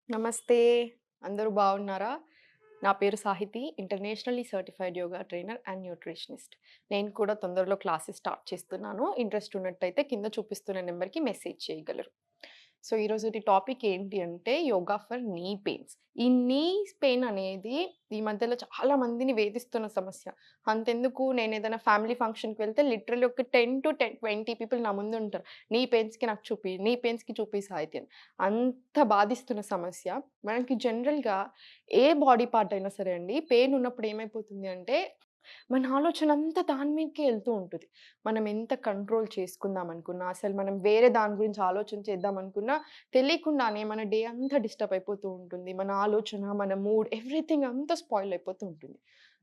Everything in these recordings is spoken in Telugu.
నమస్తే. అందరూ బాగున్నారా? నా పేరు Sahithi. Internationally certified yoga trainer and nutritionist. నేను కూడా తొందరలో క్లాసెస్ స్టార్ట్ చేస్తున్నాను. ఇంట్రెస్ట్ ఉన్నట్టయితే కింద చూపిస్తున్న నెంబర్‌కి మెసేజ్ చేయగలరు. సో, ఈరోజుటి టాపిక్ ఏంటి అంటే యోగా ఫర్ నీ పెయిన్స్. ఈ నీస్ పెయిన్ అనేది ఈ మధ్యలో చాలా మందిని వేధిస్తున్న సమస్య. అంతెందుకు నేనేదైనా ఫ్యామిలీ ఫంక్షన్‌కి వెళ్తే లిటరల్లీ ఒక 10-20 పీపుల్ నా ముందుంటారు. నీ పెయిన్స్‌కి నాకు చూపి, నీ పెయిన్స్‌కి చూపి సాహితి అని. అంత బాధిస్తున్న సమస్య. మనకి జనరల్‌గా ఏ బాడీ పార్ట్ అయినా సరే అండి, పెయిన్ ఉన్నప్పుడు ఏమైపోతుంది అంటే, మన ఆలోచనంతా దాని మీదకే ఎళ్తూ ఉంటది. మనం ఎంత కంట్రోల్ చేసుకుందాం అనుకున్నా, అసలు మనం వేరే దాని గురించి ఆలోచన చేద్దాం అనుకున్నా, తెలియకుండానే మన డే అంతా డిస్టర్బ్ అయిపోతూ ఉంటుంది. మన ఆలోచన, మన మూడ్ ఎవ్రీథింగ్ అంతా స్పాయిల్ అయిపోతూ ఉంటుంది.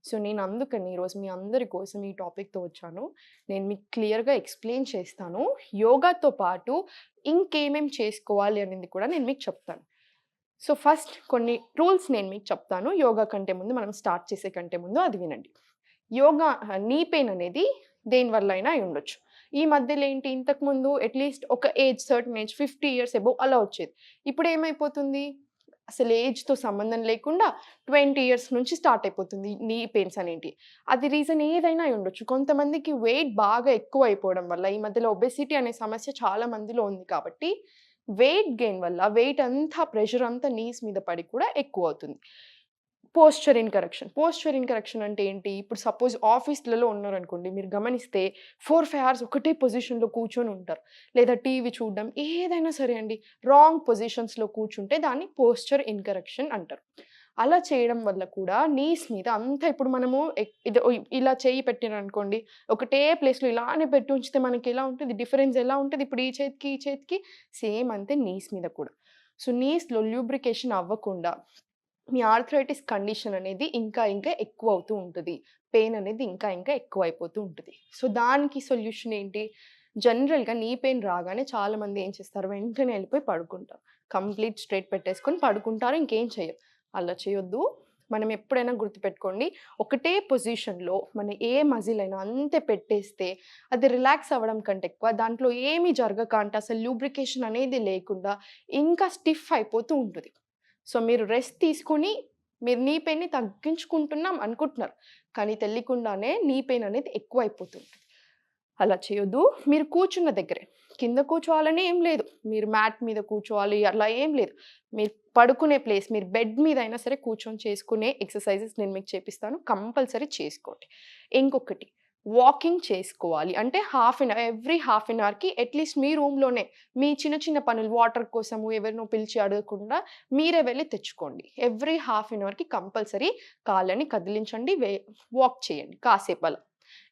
సో, నేను అందుకని ఈరోజు మీ అందరి కోసం ఈ టాపిక్‌తో వచ్చాను. నేను మీకు క్లియర్‌గా ఎక్స్‌ప్లెయిన్ చేస్తాను. యోగాతో పాటు ఇంకేమేం చేసుకోవాలి అనేది కూడా నేను మీకు చెప్తాను. సో, ఫస్ట్ కొన్ని రూల్స్ నేను మీకు చెప్తాను. యోగా కంటే ముందు, మనం స్టార్ట్ చేసే కంటే ముందు అది వినండి. యోగా నీ పెయిన్ అనేది దేని వల్ల అయినా అయ్యుండొచ్చు. ఈ మధ్యలో ఏంటి, ఇంతకుముందు అట్‌లీస్ట్ ఒక age, certain age 50 years above అలా వచ్చేది. ఇప్పుడేమైపోతుంది, అసలు ఏజ్‌తో సంబంధం లేకుండా 20 ఇయర్స్ నుంచి స్టార్ట్ అయిపోతుంది నీ పెయిన్స్ అనేటియి. అది రీజన్ ఏదైనా అయ్యుండొచ్చు. కొంతమందికి వెయిట్ బాగా ఎక్కువైపోవడం వల్ల, ఈ మధ్యలో ఒబెసిటీ అనే సమస్య చాలా మందిలో ఉంది కాబట్టి, వెయిట్ గెయిన్ వల్ల వెయిట్ అంతా, ప్రెషర్ అంతా నీస్ మీద పడి కూడా ఎక్కువవుతుంది. పోస్చర్ ఇన్‌కరెక్షన్. పోస్చర్ ఇన్‌కరెక్షన్ అంటే ఏంటి? ఇప్పుడు సపోజ్ ఆఫీస్‌లలో ఉన్నారనుకోండి, మీరు గమనిస్తే 4, 5 అవర్స్ ఒకటే పొజిషన్‌లో కూర్చొని ఉంటారు. లేదా టీవీ చూడడం, ఏదైనా సరే అండి. రాంగ్ పొజిషన్స్‌లో కూర్చుంటే దాన్ని పోస్చర్ ఇన్‌కరెక్షన్ అంటారు. అలా చేయడం వల్ల కూడా నీస్ మీద అంతా, ఇప్పుడు మనము ఇలా చెయ్యి పెట్టారనుకోండి, ఒకటే ప్లేస్‌లో ఇలానే పెట్టి ఉంచితే మనకెలా ఉంటది? డిఫరెన్స్ ఎలా ఉంటది? ఇప్పుడు ఈ చేతికి, ఈ చేతికి సేమ్ అంతే నీస్ మీద కూడా. సో, నీస్‌లో ల్యూబ్రికేషన్ అవ్వకుండా మీ ఆర్థరైటిస్ కండిషన్ అనేది ఇంకా ఇంకా ఎక్కువవుతూ ఉంటది. పెయిన్ అనేది ఇంకా ఇంకా ఎక్కువైపోతూ ఉంటది. సో, దానికి సొల్యూషన్ ఏంటి? జనరల్‌గా నీ పెయిన్ రాగానే చాలామంది ఏం చేస్తారు? వెంటనే ఎళ్ళిపోయి పడుకుంటారు. కంప్లీట్ స్ట్రెయిట్ పెట్టేసుకొని పడుకుంటారు. ఇంకేం చెయ్యరు. అలా చేయొద్దు. మనం ఎప్పుడైనా గుర్తుపెట్టుకోండి, ఒకటే పొజిషన్‌లో మన ఏ మజిల్ అయినా అంతే పెట్టేస్తే అది రిలాక్స్ అవ్వడం కంటే ఎక్కువ దాంట్లో ఏమి జరగక, అంటే అసలు లూబ్రికేషన్ అనేది లేకుండా ఇంకా స్టిఫ్ అయిపోతూ ఉంటది. సో, మీరు రెస్ట్ తీసుకొని, మీరు నీ పెయిన్‌ని తగ్గించుకుంటున్నాం అనుకుంటున్నారు. కానీ తెలియకుండానే నీ పెయిన్ అనేది ఎక్కువైపోతుంది. అలా చేయొద్దు. మీరు కూర్చున్న దగ్గరే. కింద కూర్చోవాలని ఏం లేదు. మీరు మ్యాట్ మీద కూర్చోవాలి అలా ఏం లేదు. మీరు పడుకునే ప్లేస్, మీరు బెడ్ మీద అయినా సరే కూర్చొని చేసుకునే ఎక్సర్‌సైజెస్ నేను మీకు చేపిస్తాను. కంపల్సరీ చేసుకోండి. ఇంకొకటి, వాకింగ్ చేసుకోవాలి. అంటే ఎవ్రీ హాఫ్ ఎన్ అవర్‌కి అట్‌లీస్ట్ మీ రూమ్‌లోనే మీ చిన్న చిన్న పనులు, వాటర్ కోసము ఎవరినో పిలిచి అడగకుండా మీరే వెళ్లి తెచ్చుకోండి. ఎవ్రీ హాఫ్ ఎన్ అవర్‌కి కంపల్సరీ కాళ్ళని కదిలించండి. వాక్ చేయండి కాసేపలా.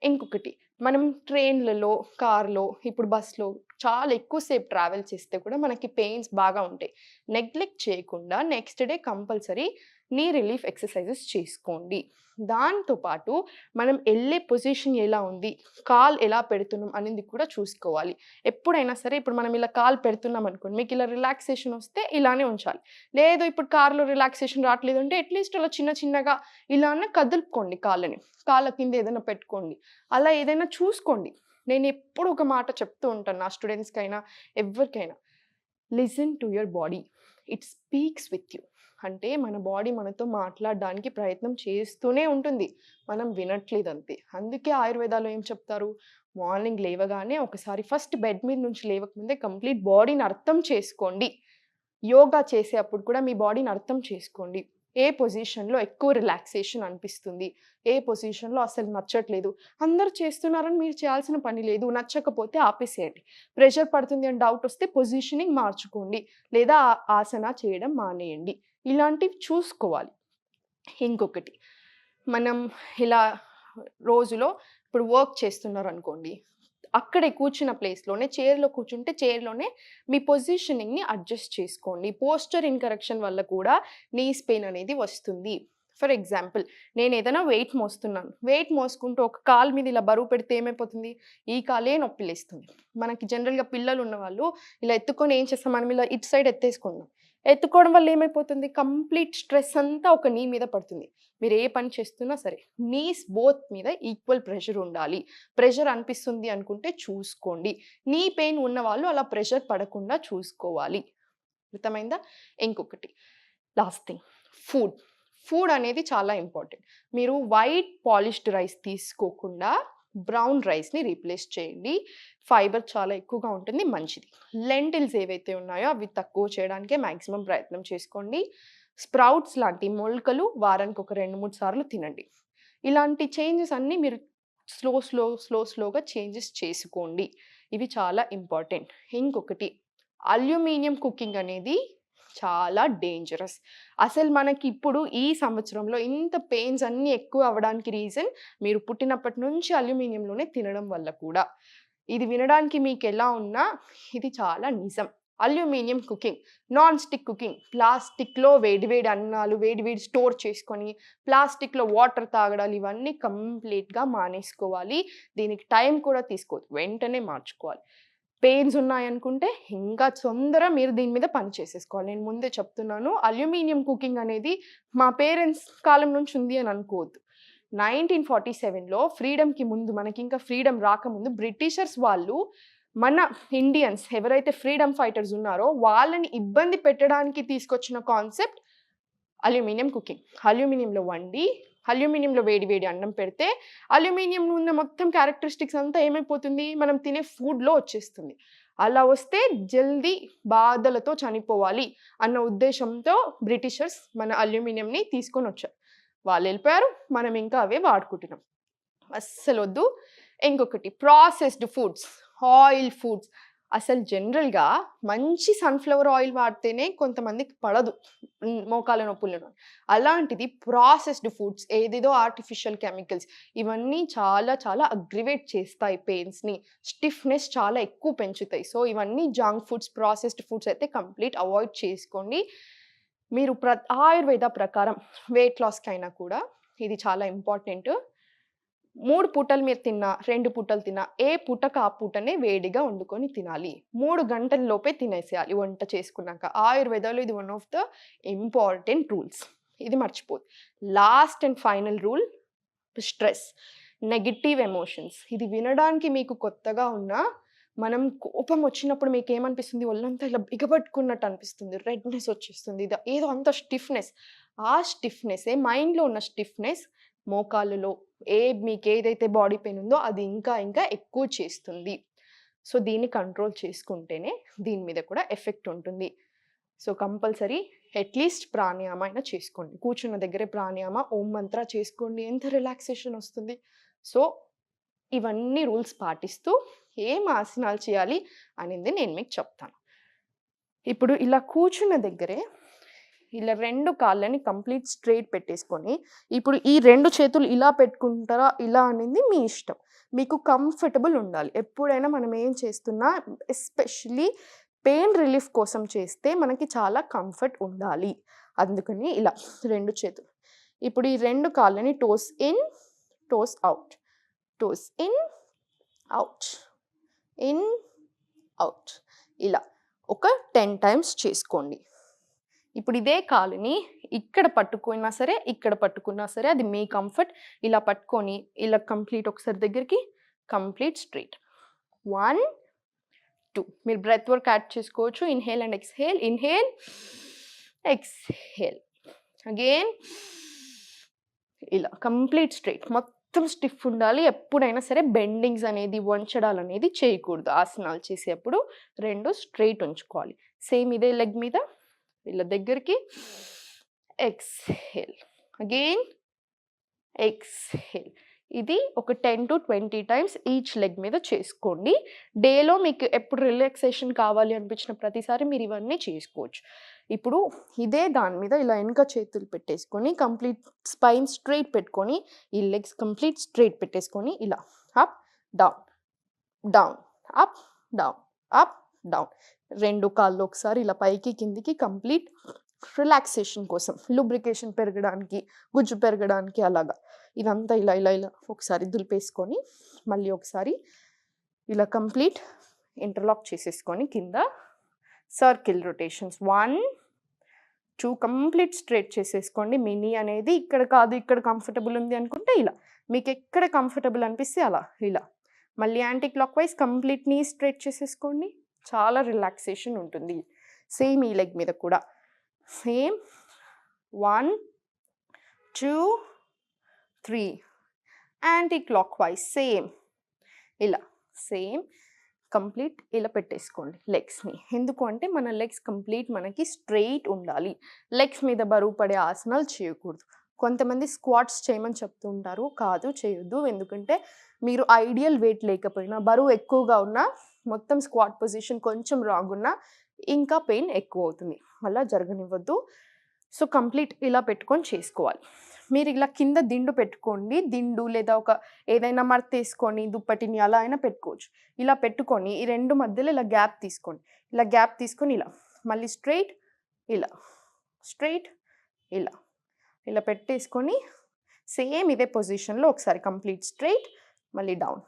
ఇంకొకటి, మనం ట్రైన్‌లలో, కార్‌లో, ఇప్పుడు బస్‌లో చాలా ఎక్కువ సేపు ట్రావెల్ చేస్తే కూడా మనకి పెయిన్స్ బాగా ఉంటాయి. నెగ్లెక్ట్ చేయకుండా నెక్స్ట్ డే కంపల్సరీ నీ రిలీఫ్ ఎక్సర్‌సైజెస్ చేసుకోండి. దాంతో పాటు మనం ఎళ్ళే పొజిషన్ ఎలా ఉంది, కాలు ఎలా పెడుతున్నాం అనేది కూడా చూసుకోవాలి. ఎప్పుడైనా సరే, ఇప్పుడు మనం ఇలా కాలు పెడుతున్నాం అనుకోండి, మీకు ఇలా రిలాక్సేషన్ వస్తే ఇలానే ఉంచాలి. లేదు ఇప్పుడు కార్‌లో రిలాక్సేషన్ రావట్లేదు అంటే అట్‌లీస్ట్ అలా చిన్న చిన్నగా ఇలా అన్నా కదులుకోండి కాళ్ళని. కాళ్ళ కింద ఏదైనా పెట్టుకోండి. అలా ఏదైనా చూసుకోండి. నేనెప్పుడు ఒక మాట చెప్తూ ఉంటాను నా స్టూడెంట్స్‌కైనా, ఎవ్వరికైనా. Listen to your body. It speaks with you. అంటే మన బాడీ మనతో మాట్లాడడానికి ప్రయత్నం చేస్తూనే ఉంటుంది. మనం వినట్లేదంతే. అందుకే ఆయుర్వేదాలో ఏం చెప్తారు? మార్నింగ్ లేవగానే ఒకసారి ఫస్ట్ బెడ్ మీద నుంచి లేవకముందే కంప్లీట్ బాడీని అర్థం చేసుకోండి. యోగా చేసేప్పుడు కూడా మీ బాడీని అర్థం చేసుకోండి. ఏ పొజిషన్‌లో ఎక్కువ రిలాక్సేషన్ అనిపిస్తుంది? ఏ పొజిషన్‌లో అసలు నచ్చట్లేదు? అందరూ చేస్తున్నారని మీరు చేయాల్సిన పని లేదు. నచ్చకపోతే ఆపేసేయండి. ప్రెషర్ పడుతుంది అని డౌటొస్తే పొజిషనింగ్ మార్చుకోండి. లేదా ఆసన చేయడం మానేయండి. ఇలాంటివి చూసుకోవాలి. ఇంకొకటి, మనం ఇలా రోజులో ఇప్పుడు వర్క్ చేస్తున్నారనుకోండి, అక్కడే కూర్చున్న ప్లేస్‌లోనే చైర్‌లో కూర్చుంటే చైర్‌లోనే మీ పొజిషనింగ్‌ని అడ్జస్ట్ చేసుకోండి. పోస్చర్ ఇన్‌కరెక్షన్ వల్ల కూడా నీస్ పెయిన్ అనేది వస్తుంది. ఫర్ ఎగ్జాంపుల్, నేనేదైనా వెయిట్ మోస్తున్నాను. వెయిట్ మోసుకుంటూ ఒక కాలు మీద ఇలా బరువు పెడితే ఏమైపోతుంది? ఈ కాలే నొప్పిలేస్తుంది. మనకి జనరల్‌గా పిల్లలున్నవాళ్ళు ఇలా ఎత్తుకొని ఏం చేస్తాం, మనం ఇలా ఇటు సైడ్ ఎత్తేసుకుంటాం. ఎత్తుకోవడం వల్ల ఏమైపోతుంది? కంప్లీట్ స్ట్రెస్ అంతా ఒక నీ మీద పడుతుంది. మీరు ఏ పని చేస్తున్నా సరే, నీస్ బోత్ మీద ఈక్వల్ ప్రెషర్ ఉండాలి. ప్రెషర్ అనిపిస్తుంది అనుకుంటే చూసుకోండి. నీ పెయిన్ ఉన్నవాళ్ళు అలా ప్రెషర్ పడకుండా చూసుకోవాలి. అర్థమైందా? ఇంకొకటి లాస్ట్ థింగ్, ఫుడ్ అనేది చాలా ఇంపార్టెంట్. మీరు వైట్ పాలిష్డ్ రైస్ తీసుకోకుండా బ్రౌన్ రైస్ని రీప్లేస్ చేయండి. ఫైబర్ చాలా ఎక్కువగా ఉంటుంది, మంచిది. లెంటిల్స్ ఏవైతే ఉన్నాయో అవి తక్కువ చేయడానికే మ్యాక్సిమం ప్రయత్నం చేసుకోండి. స్ప్రౌట్స్ లాంటి మొలకలు వారానికి ఒక 2-3 సార్లు తినండి. ఇలాంటి చేంజెస్ అన్నీ మీరు స్లోగా చేంజెస్ చేసుకోండి. ఇవి చాలా ఇంపార్టెంట్. ఇంకొకటి, అల్యూమినియం కుకింగ్ అనేది చాలా డేంజరస్. అసలు మనకి ఇప్పుడు ఈ సంవత్సరంలో ఇంత పెయిన్స్ అన్నీ ఎక్కువ అవ్వడానికి రీజన్ మీరు పుట్టినప్పటి నుంచి అల్యూమినియంలోనే తినడం వల్ల కూడా. ఇది వినడానికి మీకు ఎలా ఉన్నా ఇది చాలా నిజం. Aluminium cooking, non stick cooking, ప్లాస్టిక్లో వేడివేడి అన్నాలు వేడివేడి స్టోర్ చేసుకొని ప్లాస్టిక్లో వాటర్ తాగడాలు ఇవన్నీ కంప్లీట్గా మానేసుకోవాలి. దీనికి టైం కూడా తీసుకోవద్దు, వెంటనే మార్చుకోవాలి. పెయిన్స్ ఉన్నాయనుకుంటే ఇంకా మీరు దీని మీద పని చేసేసుకోవాలి. నేను ముందే చెప్తున్నాను, అల్యూమినియం కుకింగ్ అనేది మా పేరెంట్స్ కాలం నుంచి ఉంది అని అనుకోవద్దు. 1947లో ఫ్రీడమ్కి ముందు, మనకి ఇంకా ఫ్రీడమ్ రాకముందు బ్రిటిషర్స్ వాళ్ళు మన ఇండియన్స్ ఎవరైతే ఫ్రీడమ్ ఫైటర్స్ ఉన్నారో వాళ్ళని ఇబ్బంది పెట్టడానికి తీసుకొచ్చిన కాన్సెప్ట్ అల్యూమినియం కుకింగ్. అల్యూమినియంలో వండి అల్యూమినియంలో వేడి అన్నం పెడితే అల్యూమినియం ఉన్న మొత్తం క్యారెక్టరిస్టిక్స్ అంతా ఏమైపోతుంది, మనం తినే ఫుడ్లో వచ్చేస్తుంది. అలా వస్తే జల్దీ బాధలతో చనిపోవాలి అన్న ఉద్దేశంతో బ్రిటిషర్స్ మన అల్యూమినియంని తీసుకొని వచ్చారు. వాళ్ళు వెళ్ళిపోయారు, మనం ఇంకా అవే వాడుకుంటున్నాం. అస్సలు వద్దు. ఇంకొకటి, ప్రాసెస్డ్ ఫుడ్స్, ఆయిల్ ఫుడ్స్. అసలు జనరల్గా మంచి సన్ఫ్లవర్ ఆయిల్ వాడితేనే కొంతమందికి పడదు మోకాల నొప్పులను. అలాంటిది ప్రాసెస్డ్ ఫుడ్స్, ఏదేదో ఆర్టిఫిషియల్ కెమికల్స్, ఇవన్నీ చాలా చాలా అగ్రివేట్ చేస్తాయి పెయిన్స్ని, స్టిఫ్నెస్ చాలా ఎక్కువ పెంచుతాయి. సో ఇవన్నీ జంక్ ఫుడ్స్, ప్రాసెస్డ్ ఫుడ్స్ అయితే కంప్లీట్ అవాయిడ్ చేసుకోండి. మీరు ఆయుర్వేద ప్రకారం వెయిట్ లాస్కి అయినా కూడా ఇది చాలా ఇంపార్టెంట్. 3 పూటలు మీరు తిన్నా, 2 పూటలు తిన్నా, ఏ పూటకు ఆ పూటనే వేడిగా వండుకొని తినాలి. 3 గంటల లోపే తినేసేయాలి వంట చేసుకున్నాక. ఆయుర్వేదాలో ఇది one of the important rules, ఇది మర్చిపోదు. Last and final rule, stress, negative emotions. ఇది వినడానికి మీకు కొత్తగా ఉన్నా, మనం కోపం వచ్చినప్పుడు మీకు ఏమనిపిస్తుంది, ఒళ్ళంతా ఇలా బిగబట్టుకున్నట్టు అనిపిస్తుంది, రెడ్నెస్ వచ్చేస్తుంది, ఏదో అంత స్టిఫ్నెస్. ఆ స్టిఫ్నెస్సే, మైండ్లో ఉన్న స్టిఫ్నెస్ మోకాళ్ళలో మీకు ఏదైతే బాడీ పెయిన్ ఉందో అది ఇంకా ఎక్కువ చేస్తుంది. సో దీన్ని కంట్రోల్ చేసుకుంటేనే దీని మీద కూడా ఎఫెక్ట్ ఉంటుంది. సో కంపల్సరీ అట్లీస్ట్ ప్రాణాయామ అయినా చేసుకోండి. కూర్చున్న దగ్గరే ప్రాణాయామ, ఓం మంత్ర చేసుకోండి, ఎంత రిలాక్సేషన్ వస్తుంది. సో ఇవన్నీ రూల్స్ పాటిస్తూ ఏం ఆసనాలు చేయాలి అనేది నేను మీకు చెప్తాను. ఇప్పుడు ఇలా కూర్చున్న దగ్గరే ఇలా 2 కాళ్ళని కంప్లీట్ స్ట్రైట్ పెట్టేసుకొని, ఇప్పుడు ఈ 2 చేతులు ఇలా పెట్టుకుంటారా ఇలా అనేది మీ ఇష్టం, మీకు కంఫర్టబుల్ ఉండాలి. ఎప్పుడైనా మనం ఏం చేస్తున్నా ఎస్పెషల్లీ పెయిన్ రిలీఫ్ కోసం చేస్తే మనకి చాలా కంఫర్ట్ ఉండాలి. అందుకని ఇలా 2 చేతులు. ఇప్పుడు ఈ 2 కాళ్ళని toes in, toes out, toes in, out, in, out, ఇలా ఒక 10 టైమ్స్ చేసుకోండి. ఇప్పుడు ఇదే కాలుని ఇక్కడ పట్టుకున్నా సరే, ఇక్కడ పట్టుకున్నా సరే, అది మీ కంఫర్ట్. ఇలా పట్టుకొని ఇలా కంప్లీట్ ఒకసారి దగ్గరికి కంప్లీట్ స్ట్రైట్. 1 2 మీరు బ్రెత్ వర్క్ యాడ్ చేసుకోవచ్చు. Inhale and exhale, inhale, exhale, again ఇలా కంప్లీట్ స్ట్రైట్. మొత్తం స్టిఫ్ ఉండాలి. ఎప్పుడైనా సరే బెండింగ్స్ అనేది, వంచడాలు అనేది చేయకూడదు. ఆసనాలు చేసేటప్పుడు 2 స్ట్రైట్ ఉంచుకోవాలి. సేమ్ ఇదే లెగ్ మీద ఇలా దగ్గరికి, ఎక్స్హేల్, అగైన్ ఎక్స్హేల్. ఇది ఒక 10 to 20 టైమ్స్ ఈచ్ లెగ్ మీద చేసుకోండి. డేలో మీకు ఎప్పుడు రిలాక్సేషన్ కావాలి అనిపించిన ప్రతిసారి మీరు ఇవన్నీ చేసుకోవచ్చు. ఇప్పుడు ఇదే దాని మీద ఇలా వెనక చేతులు పెట్టేసుకొని కంప్లీట్ స్పైన్ స్ట్రైట్ పెట్టుకొని, ఈ లెగ్స్ కంప్లీట్ స్ట్రైట్ పెట్టేసుకొని ఇలా up down, down, up down, up down. 2 కాళ్ళు ఒకసారి ఇలా పైకి కిందికి కంప్లీట్ రిలాక్సేషన్ కోసం, లూబ్రికేషన్ పెరగడానికి, గుజ్జు పెరగడానికి, అలాగా ఇదంతా ఇలా ఇలా ఇలా ఒకసారి దులిపేసుకొని మళ్ళీ ఒకసారి ఇలా కంప్లీట్ ఇంటర్లాక్ చేసేసుకొని కింద సర్కిల్ రొటేషన్స్ 1 2 కంప్లీట్ స్ట్రైట్ చేసేసుకోండి. మినీ అనేది ఇక్కడ కాదు, ఇక్కడ కంఫర్టబుల్ ఉంది అనుకుంటే ఇలా, మీకు ఎక్కడ కంఫర్టబుల్ అనిపిస్తే అలా ఇలా. మళ్ళీ యాంటీ క్లాక్ వైజ్ కంప్లీట్ నీ స్ట్రైట్ చేసేసుకోండి, చాలా రిలాక్సేషన్ ఉంటుంది. సేమ్ ఈ లెగ్ మీద కూడా same 1 2 3 anti clock wise same ఇలా సేమ్ కంప్లీట్ ఇలా పెట్టేసుకోండి లెగ్స్ని. ఎందుకు అంటే మన లెగ్స్ కంప్లీట్ మనకి స్ట్రెయిట్ ఉండాలి. లెగ్స్ మీద బరువు పడే ఆసనాలు చేయకూడదు. కొంతమంది స్క్వాట్స్ చేయమని చెప్తూ ఉంటారు, కాదు చేయొద్దు. ఎందుకంటే మీరు ఐడియల్ వెయిట్ లేకపోయినా బరువు ఎక్కువగా ఉన్నా మొత్తం స్క్వాట్ పొజిషన్ కొంచెం రాంగ్ ఉన్నా ఇంకా పెయిన్ ఎక్కువ అవుతుంది, అలా జరగనివ్వద్దు. సో కంప్లీట్ ఇలా పెట్టుకొని చేసుకోవాలి. మీరు ఇలా కింద దిండు పెట్టుకోండి, దిండు లేదా ఒక ఏదైనా మడత తీసుకొని దుప్పటిని అలా అయినా పెట్టుకోవచ్చు. ఇలా పెట్టుకొని ఈ రెండు మధ్యలో ఇలా గ్యాప్ తీసుకోండి. ఇలా గ్యాప్ తీసుకొని ఇలా మళ్ళీ స్ట్రైట్ ఇలా స్ట్రైట్ ఇలా ఇలా పెట్టేసుకొని సేమ్ ఇదే పొజిషన్లో ఒకసారి కంప్లీట్ స్ట్రైట్ మళ్ళీ down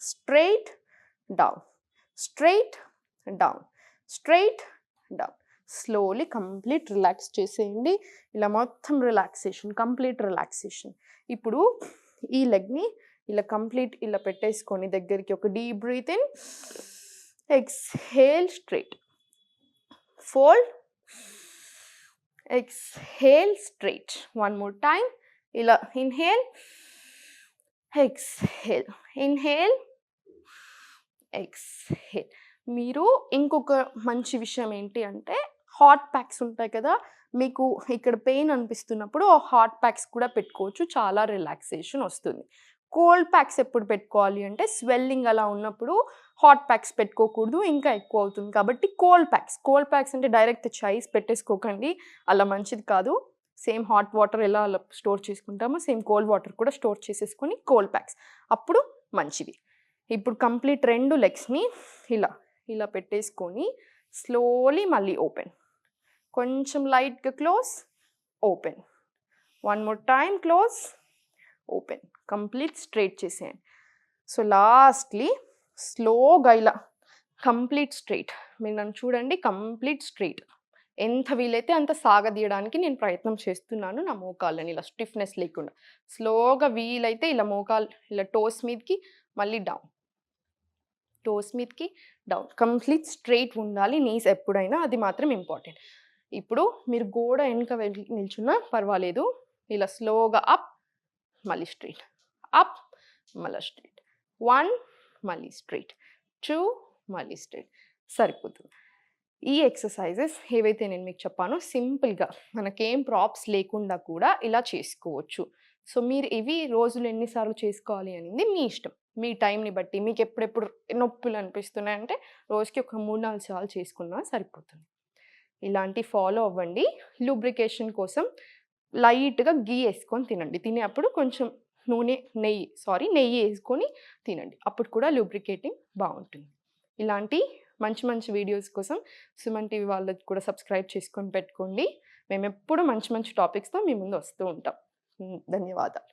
straight down straight down straight down. Slowly complete relax చేసేయండి. ఇలా మొత్తం రిలాక్సేషన్, కంప్లీట్ రిలాక్సేషన్. ఇప్పుడు ఈ లెగ్ని ఇలా కంప్లీట్ ఇలా పెట్టేసుకొని దగ్గరికి ఒక deep breath in, exhale straight, fold, exhale straight. One more time. ఇలా inhale, exhale, inhale, exhale. మీరు ఇంకొక మంచి విషయం ఏంటి అంటే హాట్ ప్యాక్స్ ఉంటాయి కదా, మీకు ఇక్కడ పెయిన్ అనిపిస్తున్నప్పుడు హాట్ ప్యాక్స్ కూడా పెట్టుకోవచ్చు, చాలా రిలాక్సేషన్ వస్తుంది. కోల్డ్ ప్యాక్స్ ఎప్పుడు పెట్టుకోవాలి అంటే స్వెల్లింగ్ అలా ఉన్నప్పుడు హాట్ ప్యాక్స్ పెట్టుకోకూడదు, ఇంకా ఎక్కువ అవుతుంది. కాబట్టి కోల్డ్ ప్యాక్స్ అంటే డైరెక్ట్ ఐస్ పెట్టేసుకోకండి, అలా మంచిది కాదు. సేమ్ హాట్ వాటర్ ఎలా అలా స్టోర్ చేసుకుంటామో సేమ్ కోల్డ్ వాటర్ కూడా స్టోర్ చేసేసుకొని కోల్డ్ ప్యాక్స్ అప్పుడు మంచిది. ఇప్పుడు కంప్లీట్ రెండు లెగ్స్ని ఇలా ఇలా పెట్టేసుకొని స్లోలీ మళ్ళీ ఓపెన్, కొంచెం లైట్గా close, open, one more time close, open, complete straight చేసేయండి. సో లాస్ట్లీ స్లోగా ఇలా కంప్లీట్ స్ట్రైట్. మీరు నన్ను చూడండి, కంప్లీట్ స్ట్రైట్. ఎంత వీలైతే అంత సాగదీయడానికి నేను ప్రయత్నం చేస్తున్నాను నా మోకాళ్ళని ఇలా స్టిఫ్నెస్ లేకుండా. స్లోగా వీలైతే ఇలా మోకాలు ఇలా టోస్ మీదకి మళ్ళీ డౌన్, టోస్ మీదకి డౌన్, కంప్లీట్ స్ట్రైట్ ఉండాలి నీస్ ఎప్పుడైనా, అది మాత్రం ఇంపార్టెంట్. ఇప్పుడు మీరు గోడ వెనుక నిల్చున్నా పర్వాలేదు, ఇలా స్లోగా అప్ మళ్ళీ స్ట్రైట్, అప్ మళ్ళీ స్ట్రైట్, 1 మళ్ళీ స్ట్రైట్, 2 మళ్ళీ స్ట్రైట్, సరిపోతుంది. ఈ ఎక్సర్సైజెస్ ఏవైతే నేను మీకు చెప్పానో సింపుల్గా మనకేం ప్రాప్స్ లేకుండా కూడా ఇలా చేసుకోవచ్చు. సో మీరు ఇవి రోజులు ఎన్నిసార్లు చేసుకోవాలి అనేది మీ ఇష్టం, మీ టైంని బట్టి. మీకు ఎప్పుడెప్పుడు నొప్పులు అనిపిస్తున్నాయంటే రోజుకి ఒక 3-4 సార్లు చేసుకున్నా సరిపోతుంది. ఇలాంటి ఫాలో అవ్వండి. లూబ్రికేషన్ కోసం లైట్గా గీ వేసుకొని తినండి, తినేప్పుడు కొంచెం నెయ్యి వేసుకొని తినండి, అప్పుడు కూడా లూబ్రికేటింగ్ బాగుంటుంది. ఇలాంటి మంచి మంచి వీడియోస్ కోసం సుమన్ టీవీ వాళ్ళకి కూడా సబ్స్క్రైబ్ చేసుకొని పెట్టుకోండి. మేము ఎప్పుడు మంచి మంచి టాపిక్స్తో మీ ముందు వస్తూ ఉంటాం. ధన్యవాదాలు.